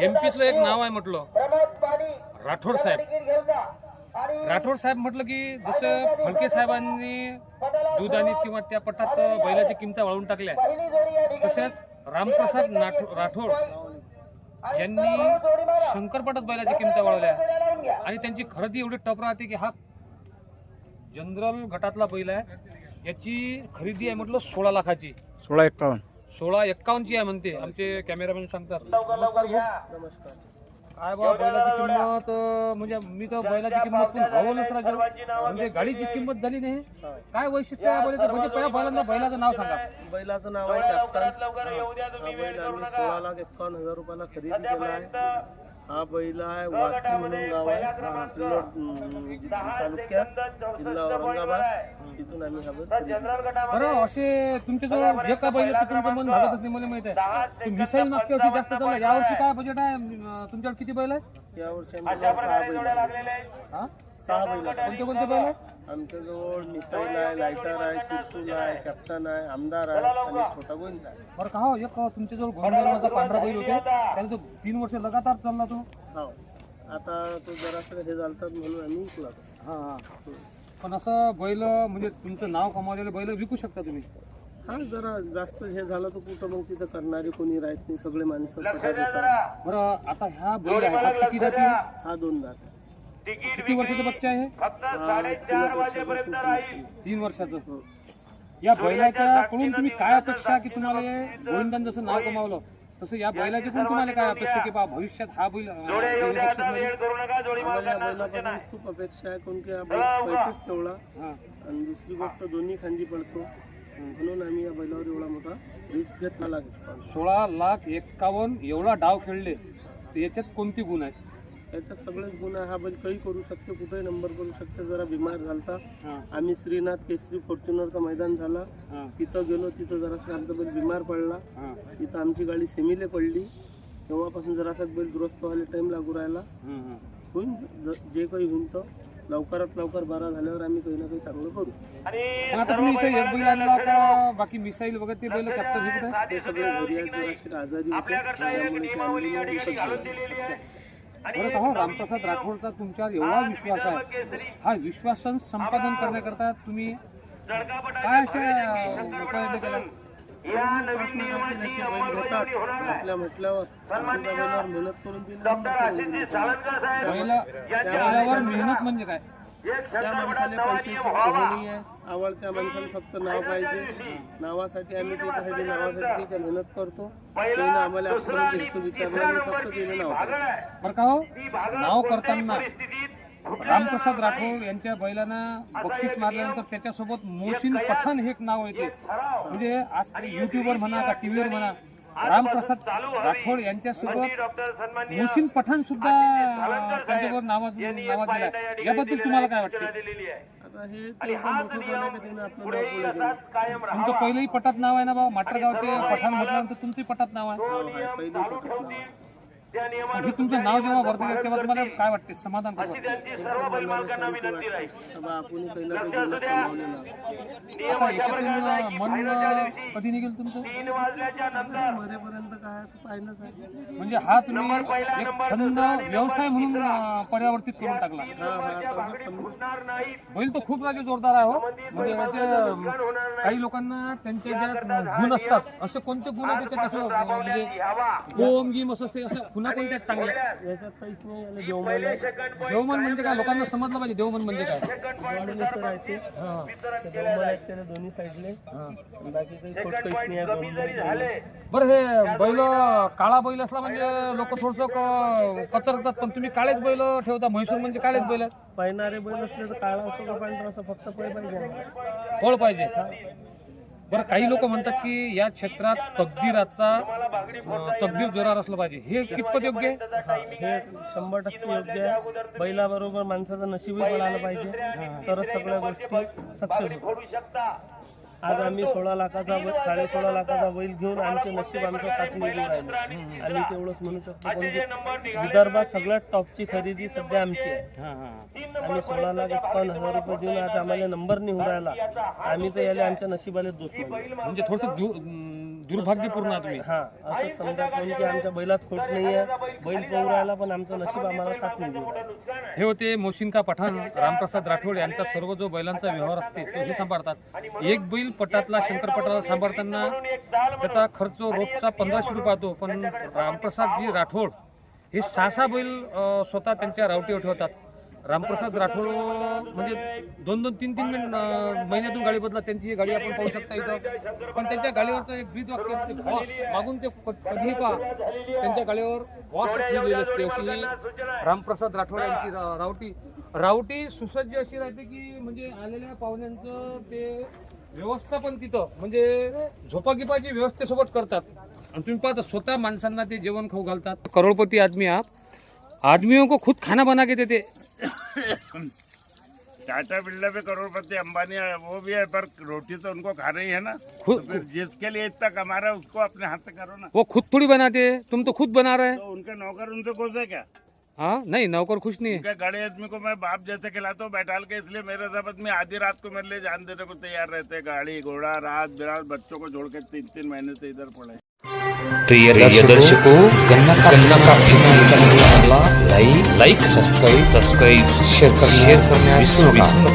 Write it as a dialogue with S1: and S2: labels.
S1: एमपीतलं एक नाव आहे म्हटलं राठोड साहेब. राठोड साहेब म्हटलं की जसं फडके साहेबांनी दुधानीत किंवा त्या पटात बैलाची किमता वाढवून टाकल्या, तसेच रामप्रसाद राठोड यांनी शंकरपटात बैलाची किमता वाढवल्या आणि त्यांची खरेदी एवढी टप राहते की हा जनरल गटातला बैल आहे, याची खरेदी आहे म्हटलं 16 लाखाची. 1651 ची आहे म्हणते आमचे कॅमेरामॅन सांगतात. नमस्कार भाऊ.
S2: नमस्कार.
S1: काय बा बैलाची किंमत, म्हणजे मी तर बैलाची किंमत पण भावलंच राजू, म्हणजे गाडीचीच किंमत झाली नाही. काय वैशिष्ट्य आहे बैलाचं, म्हणजे पहिल्या बैलांना बैलाचं नाव सांगा.
S2: बैलाचं नाव आहे कॅप्टन. हा बैल आम्ही 16,51,000 रुपयाला खरेदी केला आहे. हा बैल आहे वाकी म्हणून गाव आहे तालुक्यात, जिल्हा औरंगाबाद. तिथून आम्ही हा बैल खरेदी केला.
S1: बरं, असे तुमच्याजवळ जे का बैल आहे तुमचं मन भागतच नाही, मला माहित आहे. मिसाईल मागच्या वर्षी जास्त चालला, यावर्षी काय बजेट आहे तुमच्याकडे, किती बैल आहेत
S2: यावर्षी आमच्याकडे 6 बैल आहेत.
S1: हा
S2: 6 बैल आहेत.
S1: कोणते कोणते बैल आहेत?
S2: आमच्याजवळ मिसाईल आहे, लायटर आहे, त्रिशूल आहे, कॅप्टन आहे, आमदार आहे आणि छोटा गोविंद आहे.
S1: बरं का हो, एक तुमच्याजवळ गोंधळाचा पांढरा बैल होते, त्याला तो 3 वर्ष लगातार चालला तो.
S2: हो, आता तो जरासं हे झालतात म्हणून आम्ही विकला.
S1: हा पण असं बैल म्हणजे तुमचं नाव कमावलेलं बैल विकू शकता तुम्ही.
S2: हा जरा जास्त हे झालं तर कुठं मग तिथं करणारे कोणी राहत नाही, सगळे माणसं पटात येतात.
S1: बरं, आता ह्या बैल आहे, हा किती जाती?
S2: हा 2 दात आहे.
S1: किती वर्षाचं बच्चा आहे?
S2: हा
S1: 3 वर्षाचं. या बैलाच्या कडून तुम्ही काय अपेक्षा की तुम्हाला गोविंदांनी जसं नाव कमावलं तसं या बैलाच्या कडून तुम्हाला काय अपेक्षा की बा भविष्यात हा बैल
S2: आम्हाला या बैलापासून खूप अपेक्षा आहे, कोण की हा बैल पैसेच तेवढा आणि दुसरी गोष्ट दोन्ही खांदी पडतो, म्हणून आम्ही या बैलावर एवढा मोठा रिस्क घेतला लागेल.
S1: 16,51,000 एवढा डाव खेळले तर याच्यात कोणती गुण आहे?
S2: याच्यात सगळेच गुण आहे. हा बैल काही करू शकतो, कुठेही नंबर करू शकतो. जरा बिमार झालता, आम्ही श्रीनाथ केसरी फॉर्च्युनरचं मैदान झाला, तिथं गेलो. तिथं जरासा आमचा बैल बिमार पडला, तिथं आमची गाडी सेमीले पडली. तेव्हापासून जरासा बैल दुरुस्त व्हायला टाइम लागू राहिला. होईन जे काही होईन तर लवकरात लवकर बरा झाल्यावर आम्ही काही ना काही चांगलं करू.
S1: आता तुम्ही इथे एक बैल आणला का बाकी मिसाईल वगैरे ते बैल कॅप्टन हे कुठे?
S2: ते सगळे घरी आहेत, जराशी आजारी होते, त्यामुळे ते आणलेले विकत.
S1: बरं का हो, रामप्रसाद राठोडचा तुमच्यावर एवढा विश्वास आहे, हा विश्वास संपादन करण्याकरता तुम्ही काय अशा उपाय केला?
S2: आपल्या म्हटल्यावर मेहनत करून
S1: बैलावर मेहनत म्हणजे काय?
S2: त्या माणसाला पैशाची कमी आहे, आवडत्या माणसाला फक्त नाव पाहिजे. नावासाठी आम्ही त्याच्यासाठी नावासाठी त्याच्या मेहनत करतो. त्याने आम्हाला आजपर्यंत हिशो विचारला नाही, फक्त त्याने नाव पाहिजे.
S1: बरं का हो, नाव करताना रामप्रसाद राठोड यांच्या बैलांना बक्षीस मारल्यानंतर त्याच्यासोबत मोहसिन पठाण हे एक नाव येते. म्हणजे आज युट्यूबवर म्हणा का टीव्हीवर म्हणा, रामप्रसाद राठोड यांच्यासोबत मोहसिन पठाण सुद्धा त्यांच्यावर नावात दिला. याबद्दल तुम्हाला काय वाटतं?
S2: आता हे त्याचं मोठं बोल आहे की त्याने आपलं नाव पुढे केलं.
S1: तुमचं पहिलंही पटात नाव आहे ना बा, माटरगावचे पठाण म्हटल्यानंतर तुमचंही पटात नाव आहे.
S2: पहिली पटत नाव.
S1: हे तुमचं नाव जेव्हा वरती गेलं तेव्हा तुम्हाला काय वाटते, समाधान कसं वाटतं?
S2: आता आपण काही ना काही जीवनात कमावलेलं आहे.
S1: आता याच्यातून मन कधी निघेल तुमचं?
S2: मरेपर्यंत काय पाहिलंच आहे.
S1: म्हणजे हा तुम्ही एक छंद व्यवसाय म्हणून परिवर्तित करून टाकला. बैल तो खूप राजे जोरदार आहे हो. म्हणजे याचे काही लोकांना त्यांचे ज्या गुण असतात, असे कोणते गुण आहे त्याच्यात, असं म्हणजे ओम गिम असं असते, असं पुन्हा कोणत्या चांगल्या
S2: याच्यात काहीच नाही. याला देवमान आहे.
S1: देवमन म्हणजे काय, लोकांना समजलं पाहिजे देवमन म्हणजे काय.
S2: बॉडीला तर राहते. देवमान आहेत त्याला दोन्ही साईडले, बाकी काही खोट काहीच नाही आहे.
S1: बरं, हे बैल काळा बैल असला म्हणजे लोक थोडस कचरतात, पण तुम्ही काळेच बैल ठेवता. म्हैसूर म्हणजे काळेच बैल आहेत.
S2: पाहणारे बैल असले तर काळा असो का पांढरा असो, फक्त पै पाहिजे,
S1: फळ पाहिजे. बरं, काही लोक म्हणतात की या क्षेत्रात तकदीर जोरावर असलं पाहिजे. हे कितपत योग्य आहे?
S2: हे 100% योग्य आहे. बैलाबरोबर माणसाचं नशीबही पळायला पाहिजे, तरच सगळ्या गोष्टी सक्सेस होतात. आज आम्ही 16 लाखाचा 16.5 लाखाचा बैल घेऊन आमचे नशीब आमच्या साथीने घेऊन राहिले. आम्ही तेवढंच म्हणू शकतो. पण विदर्भात सगळ्यात टॉपची खरेदी सध्या आमची आहे. आम्ही 16,51,000 रुपये देऊन आज आम्हाला नंबर निघून राहिला. आम्ही तर याला आमच्या नशिबाला दोष मानतो.
S1: म्हणजे थोडस दुर्भाग्यपूर्ण आदमी.
S2: हा असं समजा कोणी की आमच्या बैलात खोट नाही आहे, बैल पळू राहिला पण आमचं नशीब आम्हाला साथ नाही देऊ राहिलं.
S1: हे होते मोशिनका पठाण रामप्रसाद राठोड यांचा सर्व जो बैलांचा व्यवहार असते तो हे सांभाळतात. एक बैल पटातला शंकरपटाला सांभाळताना त्याचा खर्च रोजचा 1500 रुपये होतो, पण रामप्रसादजी राठोड हे 6 बैल स्वतः त्यांच्या रावटीवर ठेवतात. रामप्रसाद राठोड म्हणजे 2-2, 3-3 महिन्यातून गाडी बदलतात. त्यांची ही गाडी आपण पाहू शकता इथं, पण त्यांच्या गाडीवरचं एक ब्रीद वाक्य असते बॉस. मागून ते कधीही पहा त्यांच्या गाडीवर बॉस लिहिलेली असते. अशी रामप्रसाद राठोड यांची रावटी सुसज्ज अशी राहते की म्हणजे आलेल्या पाहुण्यांचं ते व्यवस्थापन तिथं म्हणजे झोपागिपाची व्यवस्थेसोबत करतात. आणि तुम्ही पाहता स्वतः माणसांना ते जेवण खाऊ घालतात. करोडपती आदमी आप आदमियों को खुद खाना बना के देते.
S3: टाटा बिरला पे करोड़पति अंबानी है, वो भी है, पर रोटी तो उनको खाना ही है ना.
S1: खुद
S3: तो फिर जिसके लिए इतना कमा रहा है उसको अपने हाथ से करो ना.
S1: वो खुद थोड़ी बनाते, तुम तो खुद बना रहे.
S3: तो उनके नौकर उनसे खुश है क्या?
S1: हाँ नहीं, नौकर खुश नहीं है.
S3: उनके गड़े आदमी को मैं बाप जैसे खिलाता हूँ बैठाल के, इसलिए मेरे सब आदमी आधी रात को मेरे लिए जान देने को तैयार रहते हैं. गाड़ी घोड़ा रात बिरात बच्चों को छोड़ के 3-3 महीने से इधर पड़े.
S4: प्रिय दर्शकों, गन्ना का लाइक सब्सक्राइब शेयर करना विसरू नका.